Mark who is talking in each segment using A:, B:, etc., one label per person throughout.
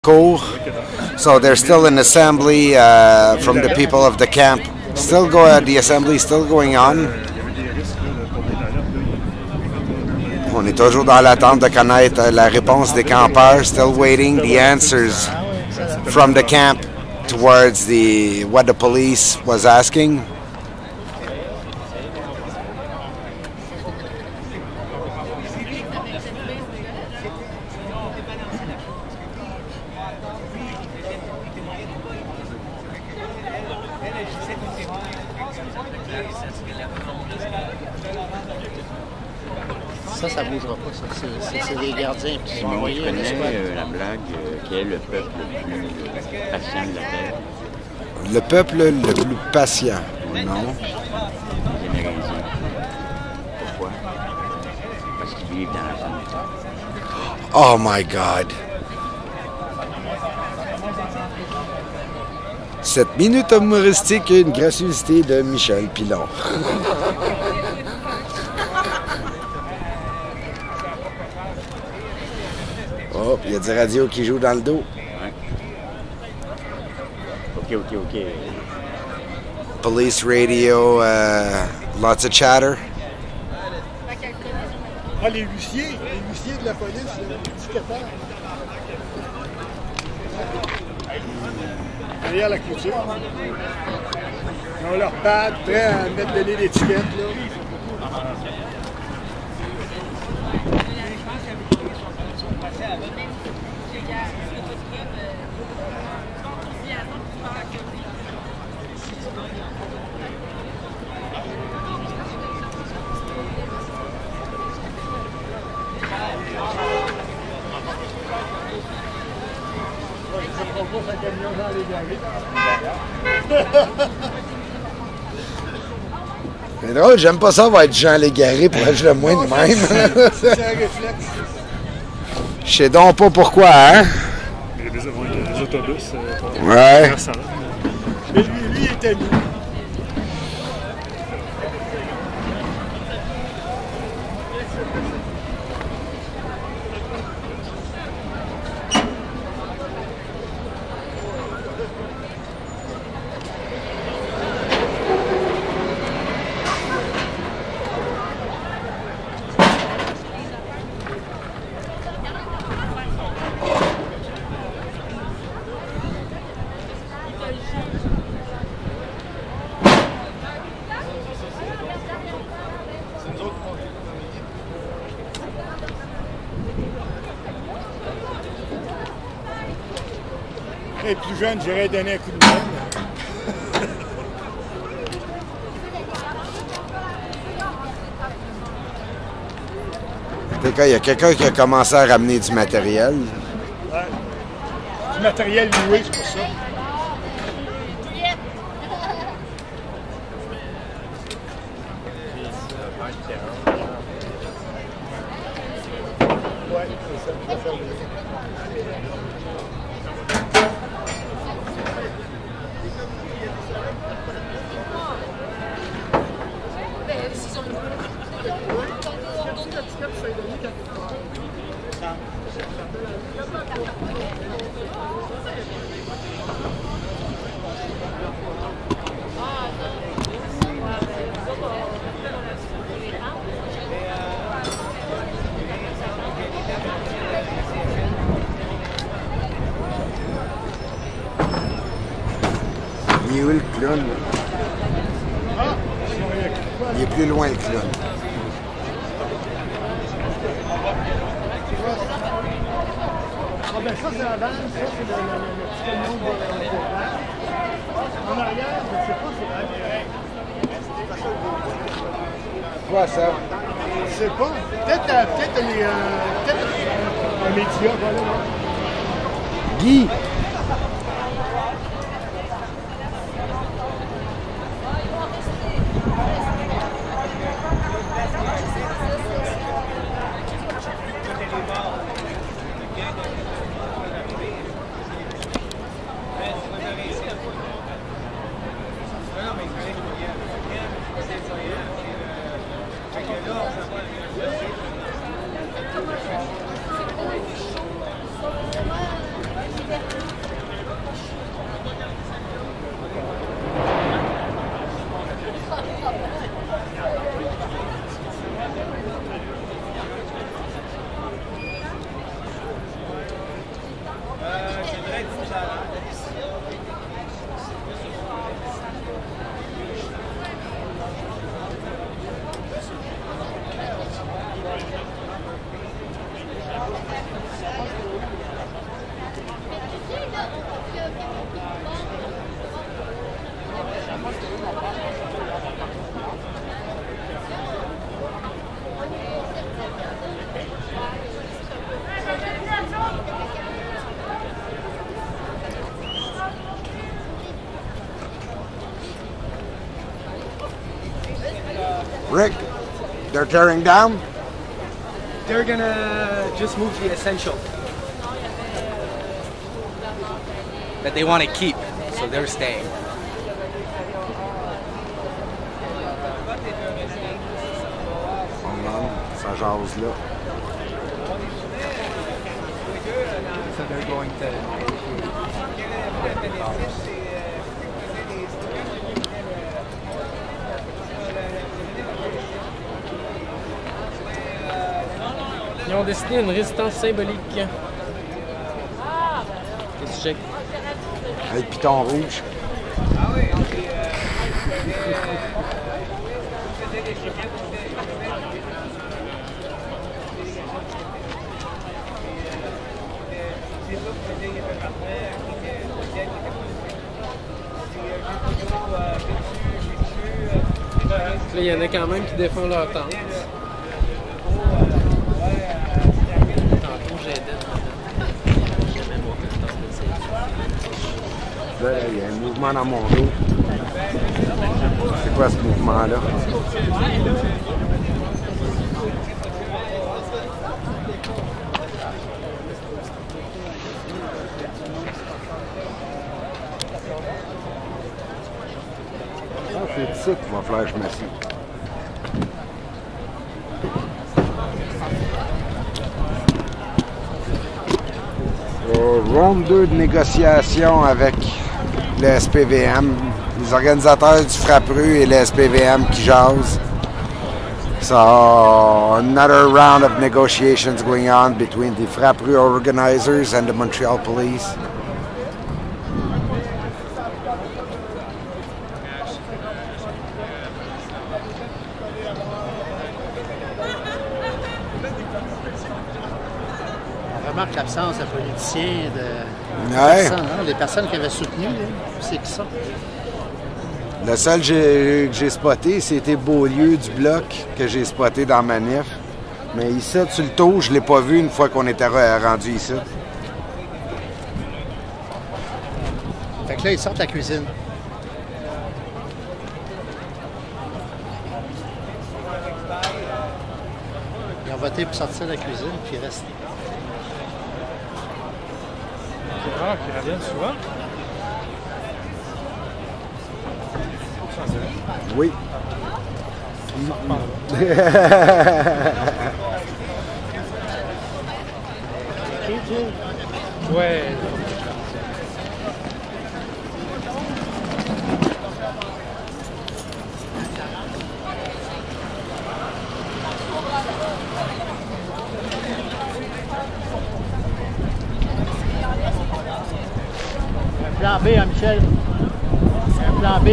A: cour. So there's still an assembly from the people of the camp. The assembly is still going on. On est toujours dans l'attente de connaître la réponse des campeurs. Still waiting the answers from the camp towards what the police was asking.
B: Ça bougera pas, ça. C'est des gardiens qui sont envoyés.
C: Je connais la blague qui est le peuple le plus patient de la Terre.
A: Le peuple le plus patient, non?
C: Les Amérindiens. Pourquoi? Parce qu'ils vivent dans la jungle.
A: Oh my God! Cette minute humoristique est une gracieuseté de Michel Pilon. Oh, il y a du radio qui joue dans le dos.
C: Ouais. OK.
A: Police radio, lots of chatter.
D: Ah, les huissiers de la police, l'éducateur. Derrière la clôture. Ils ont leur pad, prêts à mettre donner l'étiquette, là.
A: C'est drôle, j'aime pas ça, va être Jean Légaré pour être le moins de même.
D: C'est un réflexe.
A: Je sais donc pas pourquoi, hein?
E: Il y a des autobus.
A: Ouais.
D: Mais lui, il était nu. Et plus jeune, j'aurais donné un coup de main.
A: Il y a quelqu'un qui a commencé à ramener du matériel.
D: Ouais. Du matériel loué, c'est pour ça. Ouais, c'est ça.
A: Il est où le clown? Il est plus loin le clown.
D: Ah ben ça c'est la bande, ça c'est le petit camion de en arrière, je ne sais pas c'est
A: Quoi ça?
D: je sais pas. Peut-être un média, voilà.
A: Guy! Rick, they're tearing down?
F: They're gonna just move the essential that they want to keep, so they're staying.
A: Ça jase là.
F: So they're going to
G: Ils ont décidé une résistance symbolique. Qu'est-ce que tu checkes?
A: Avec le piton rouge.
G: Là, il y en a quand même qui défendent leur tente. Tantôt, j'aidais
A: Là, il y a un mouvement dans mon dos. C'est quoi ce mouvement-là? C'est ici qu'il va falloir que je m'assieds. Round 2 de négociation avec le SPVM, les organisateurs du Frappru et le SPVM qui jasent. So, another round of negotiations going on between the Frappru organizers and the Montreal police.
B: On remarque l'absence de politiciens, de
A: Ouais.
B: personnes, hein, les personnes qui avaient soutenu, là, c'est qui ça?
A: Le seul que j'ai spoté, c'était Beaulieu du Bloc, que j'ai spoté dans Manif. Mais ici, sur le tour, je ne l'ai pas vu une fois qu'on était rendu ici.
B: Fait que là, ils sortent la cuisine. Ils ont voté pour sortir la cuisine, puis ils restent.
E: C'est rare qu'ils reviennent souvent.
A: Oui.
G: Ouais.
B: Un plan B, hein, Michel? Un plan B.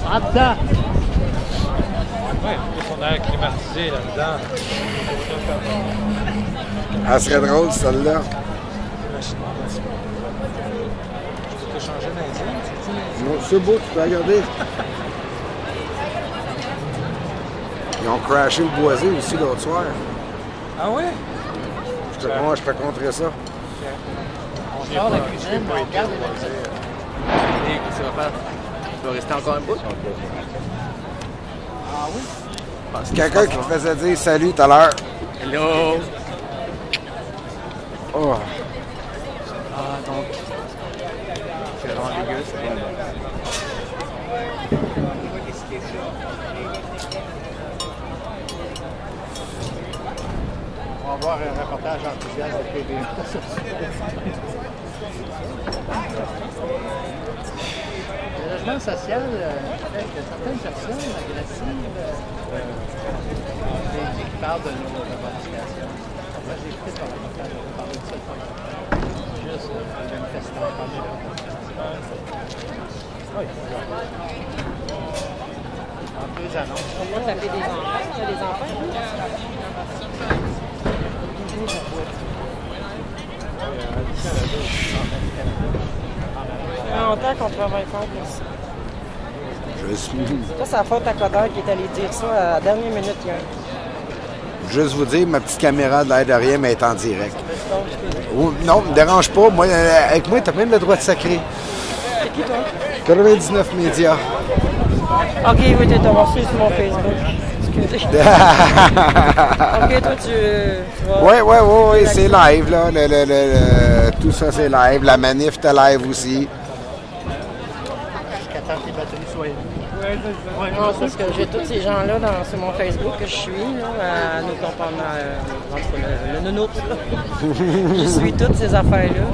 B: En dedans.
E: Oui, on a climatisé là-dedans.
A: Elle serait drôle, celle-là.
E: Tu peux changer d'indice,
A: Non, c'est beau, tu peux regarder. Ils ont crashé le boisé aussi l'autre soir.
E: Ah ouais?
A: Moi, je peux contrer ça.
B: On sort la cuisine, mais on regarde les voisins.
F: Et qu'est-ce que tu vas faire? Tu vas rester encore un bout?
B: Ah oui?
A: C'est quelqu'un qui te faisait dire salut tout à l'heure.
F: Hello!
A: Oh.
F: Ah, donc. C'est vraiment dégueu, c'est bien bon.
B: On va voir un reportage enthousiaste de TV. Le logement social fait que certaines personnes agressives qui parlent de nos revendications. Moi, j'ai écouté ton reportage, on va parler de ça. Juste les manifestants parler de revendications. Oui. En deux annonces.
H: Pourquoi t'appeler des enfants? Il y a des enfants? Ça fait longtemps qu'on travaille fort pour ça.
A: Je suis.
H: Ça, c'est la faute à Codeur qui est allé dire ça à la dernière minute hier.
A: Juste vous dire, ma petite caméra de l'air de rien, mais elle est en direct. Oh, non, me dérange pas. Moi, avec moi, t'as même le droit de sacrer.
H: C'est qui, toi?
A: 99 médias.
H: Ok, oui, t'es avancé sur mon Facebook. Excusez. Ok, toi, tu vas...
A: Oui, c'est live, là. Tout ça, c'est live. La manif, t'es live aussi.
B: Jusqu'à temps que les batteries soient émises.
H: Non, c'est parce que j'ai tous ces gens-là sur mon Facebook que je suis, là, à nos compagnons, en tout cas, le nounours, là. Je suis toutes ces affaires-là.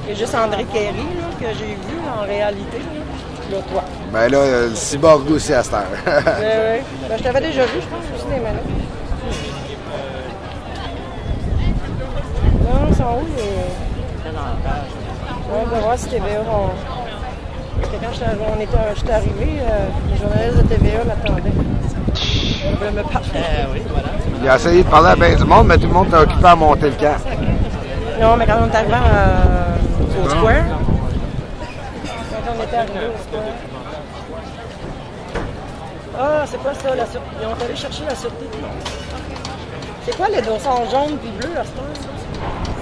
H: Il y a juste André Kerry, là, que j'ai vu en réalité, là, toi.
A: Ben là, le cyborg aussi à cette heure.
H: Oui. Ben, je t'avais déjà vu, je pense, aussi des manettes. Non, ils sont où, les... On va voir si TVA vont... Parce que quand j'étais arrivé, les journalistes de TVA m'attendaient. Ils voulaient me parler.
B: Oui, voilà.
A: Il a essayé de parler à bien du monde, mais tout le monde était occupé à monter le camp.
H: Non, mais quand on est arrivé au Square, quand on était arrivé au Square... Ah, c'est quoi ça, la sûreté? Ils ont allé chercher la sûreté. C'est quoi les dossards jaunes puis bleus à ce temps?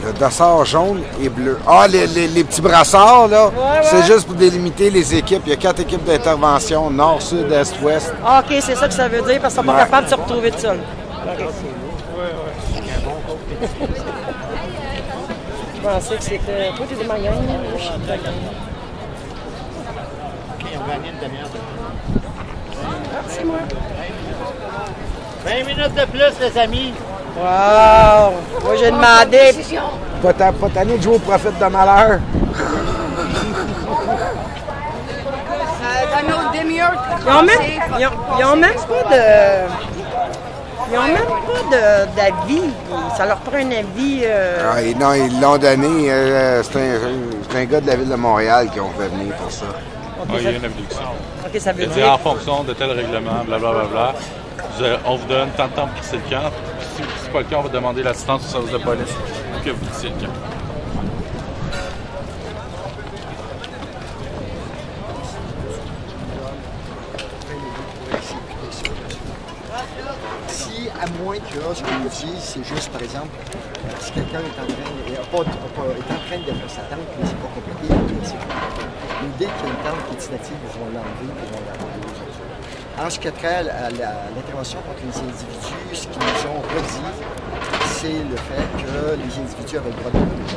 A: Le dossard jaune et bleu. Ah, les petits brassards, là,
H: Ouais.
A: c'est juste pour délimiter les équipes. Il y a 4 équipes d'intervention, nord, sud, est, ouest.
H: Ah, OK, c'est ça que ça veut dire, parce qu'ils sont pas capables de se retrouver tout seuls. OK. Je pensais que c'était... Toi, t'es de ma gang, moi, je suis de ta gang.
B: OK, on va gagner une demi-heure de
H: Ah, c'est moi.
B: 20 minutes de plus, les amis.
H: Wow! Moi, j'ai demandé...
A: Pas tanné de jouer au prophète de malheur.
H: Ils ont même pas de... Ils ont même pas d'avis. Ça leur prend un avis...
A: Ah, non, ils l'ont donné. C'est un gars de la ville de Montréal qui ont fait venir pour ça.
E: Il y a une abduction.
H: OK, ça veut
E: Il dit
H: dire...
E: en fonction de tel règlement, blablabla, on vous donne tant de temps pour quitter le camp. Si c'est pas le cas, on va demander l'assistance au service de police pour que vous quittiez le camp.
I: Si, à moins que ce qu'on nous dit, c'est juste, par exemple, si quelqu'un est en train d'être sa tente, mais c'est pas compliqué, mais dès qu'il y a une tente qui est inactive, ils vont l'enlever, ils vont l'enlever aujourd'hui. En ce qui a trait à l'intervention contre les individus, ce qu'ils nous ont redit, c'est le fait que les individus avaient le droit de venir.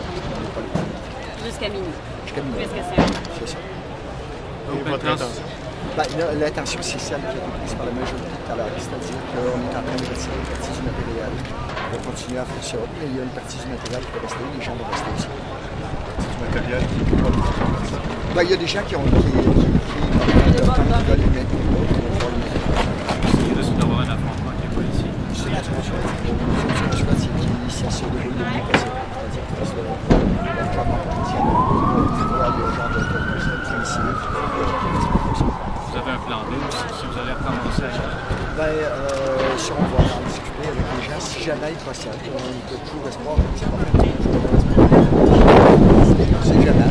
J: Jusqu'à minuit.
I: Jusqu'à minuit.
J: Puisque c'est
I: C'est ça.
B: Donc, votre intention?
I: Ben, l'intention, c'est celle qui a été prise par la majorité tout à l'heure, c'est-à-dire qu'on est en train de retirer une partie du matériel. On va continuer à faire ça, mais il y a une partie du matériel qui va rester, les gens vont rester aussi.
B: Du matériel qui n'est pas
I: Ben, il y a des gens qui veulent les mettre, d'autres qui vont pouvoir les mettre.
F: Il risque d'avoir un affrontement avec les policiers.
I: C'est qui se déroule le mieux possible. C'est-à-dire qu'il reste le clairement potentiel. Le genre de policiers.
F: Vous avez un plan B si vous allez recommencer à chercher?
I: Ben, si on va en discuter avec les gens, si jamais ils procèdent, on peut toujours espoir que c'est pas fait. C'est jamais.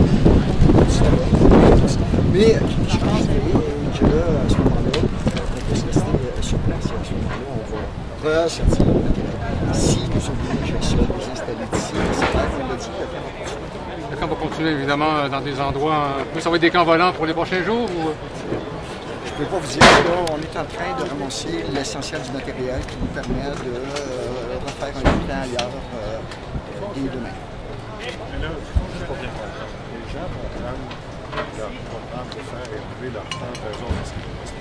I: Mais je pense que à ce moment-là, on peut se rester sur place. À ce moment-là, on va ressortir le matériel. Si nous obligent à se désinstaller d'ici, c'est clair qu'on l'a dit, le camp va continuer.
K: Le camp va continuer évidemment dans des endroits. Ça va être des camps volants pour les prochains jours ou...
I: Je ne peux pas vous dire, là, on est en train de ramasser l'essentiel du matériel qui nous permet de refaire un plan ailleurs dès demain.
B: Mais là, je ne pas bien comprendre. Les gens vont prendre leur programme de faire élever leur temps de raison de sécurité.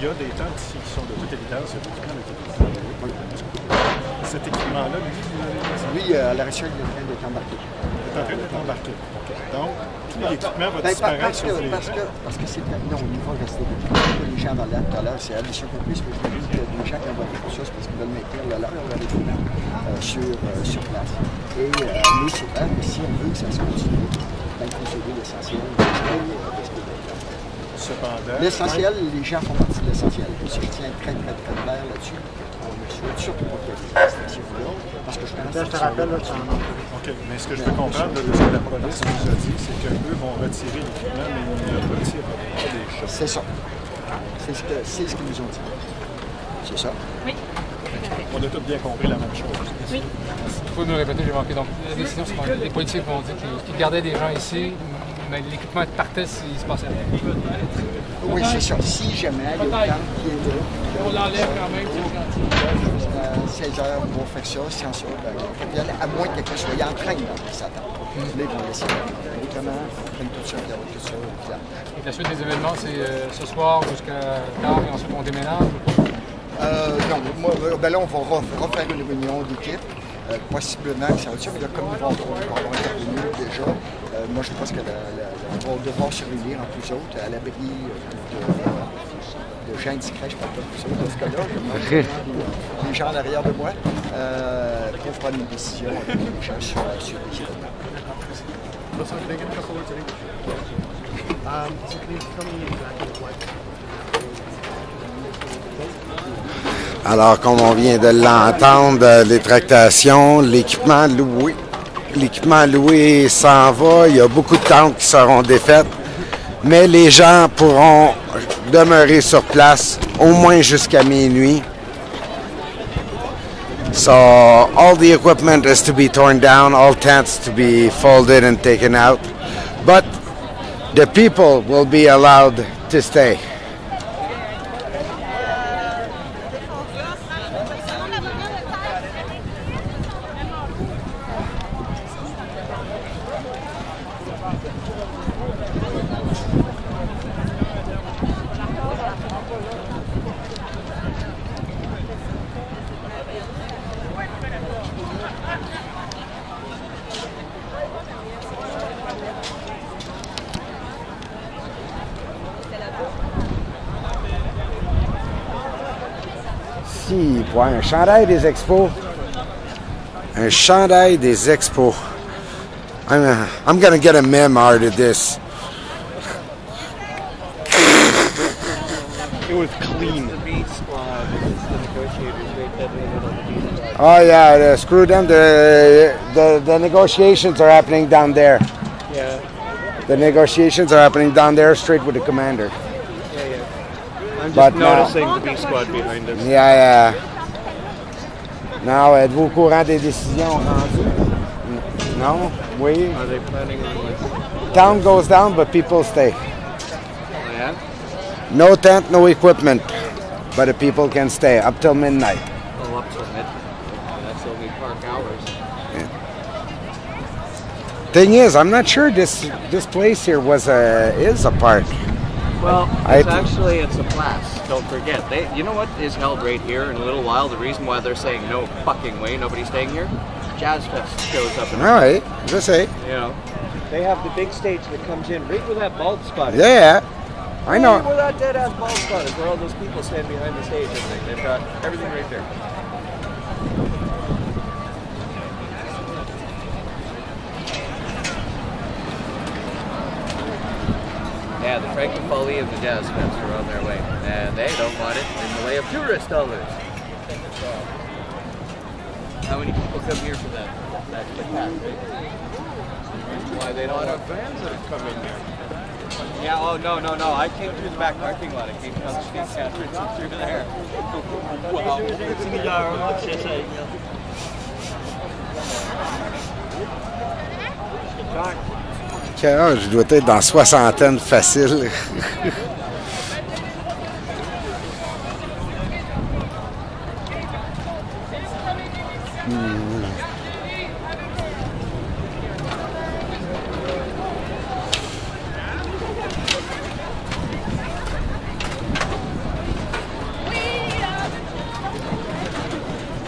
B: Il y a des tentes ici qui sont de toute évidence, il y a des équipements de toute évidence. Cet équipement-là,
I: lui, à la recherche, il est en train d'être embarqué.
B: Il est en train d'être embarqué. Donc, tout l'équipement va disparaître sur les gens.
I: Parce que c'est... Non, il va rester. Les gens dans l'air tout à l'heure, c'est la mission qu'on puisse, mais je dis que les gens qui ont voté pour ça, c'est parce qu'ils veulent maintenir leur équipement sur place. Et mais c'est clair que si on veut que ça se continue, il faut sauver l'essentiel de ce qui est fait.
B: Cependant,
I: l'essentiel, les gens font partie de l'essentiel. Si je tiens très clair là-dessus, on ne souhaite surtout pas qu'il y ait des initiatives-là, parce que je pense que...
B: Je te rappelle, là, que OK, mais ce que je veux comprendre de ce que la police nous a dit, c'est qu'eux vont retirer l'équipement, mais ils ne retirent pas des choses.
I: C'est ça. C'est ce qu'ils nous ont dit. C'est ça?
J: Oui, tout à fait.
B: on a tous bien compris la même chose.
H: Oui.
K: Il faut me répéter, j'ai manqué. Donc, la décision, c'est que les policiers vont dire qu'ils gardaient des gens ici, mais l'équipement partait s'il se passait rien.
I: Oui, c'est ça. Si jamais il y a autant qui est là,
G: On l'enlève quand même.
I: jusqu'à 16 heures pour faire ça, sans ça, à moins que quelqu'un soit en train d'entrer sa tente. Là, ils vont laisser. Autrement, on prenne tout ça, on garde tout ça au village.
K: Et la suite des événements, c'est ce soir jusqu'à tard, et ensuite on déménage?
I: Non, moi, ben là, on va refaire une réunion d'équipe. Possiblement que ça va être mais là, comme ils vont avoir intervenu déjà, moi, je pense qu'on va devoir se réunir entre nous autres à l'abri de gens discrets, je ne parle pas de vous autres dans ce cas-là, je parle des gens en arrière de moi, pour prendre une décision avec les gens sur les événements.
D: So can I get a couple words in English? So can you tell me exactly what?
A: Alors, comme on vient de l'entendre, les tractations, l'équipement loué s'en va. Il y a beaucoup de tentes qui seront défaites, mais les gens pourront demeurer sur place au moins jusqu'à minuit. So, all the equipment is to be torn down, all tents to be folded and taken out, but the people will be allowed to stay. Si, pour un chandail des expos. Un chandail des expos. I'm gonna get a meme out of this.
F: It was clean. The B squad, the negotiators,
A: Oh yeah, screw them. The negotiations are happening down there.
F: Yeah.
A: The negotiations are happening down there, straight with the commander.
F: I'm
A: But
F: just
A: now-
F: noticing the B squad behind us.
A: Yeah. Now, êtes-vous au courant des décisions rendues? Non? Oui?
F: Are they planning on like?
A: Town goes down, but people stay.
F: Yeah.
A: No tent, no equipment, but the people can stay up till midnight.
F: Oh, up till midnight. That's only park hours.
A: Thing is, I'm not sure this place here is a park.
F: Well,
A: I
F: it's
A: thi-
F: actually it's a place. Don't forget. You know what is held right here in a little while? The reason why they're saying no fucking way, nobody's staying here. Jazz Fest shows up.
A: All right, just say.
F: You know.
J: They have the big stage that comes in right where that bald spot is.
A: Yeah, I know.
J: Right where that dead ass bald spot is, where all those people stand behind the stage. I think they've got everything right there.
F: Yeah, the Frankie Foley and the Jazz Fest are on their way, and they don't want it in the way of tourist dollars. How many people come here for that? That's the pack, right? Why they don't have vans that come in there? Yeah, oh no. I came through the back parking lot. I came down the street Catherine through there. Wow.
A: Quel âge? Je dois être dans soixantaine facile.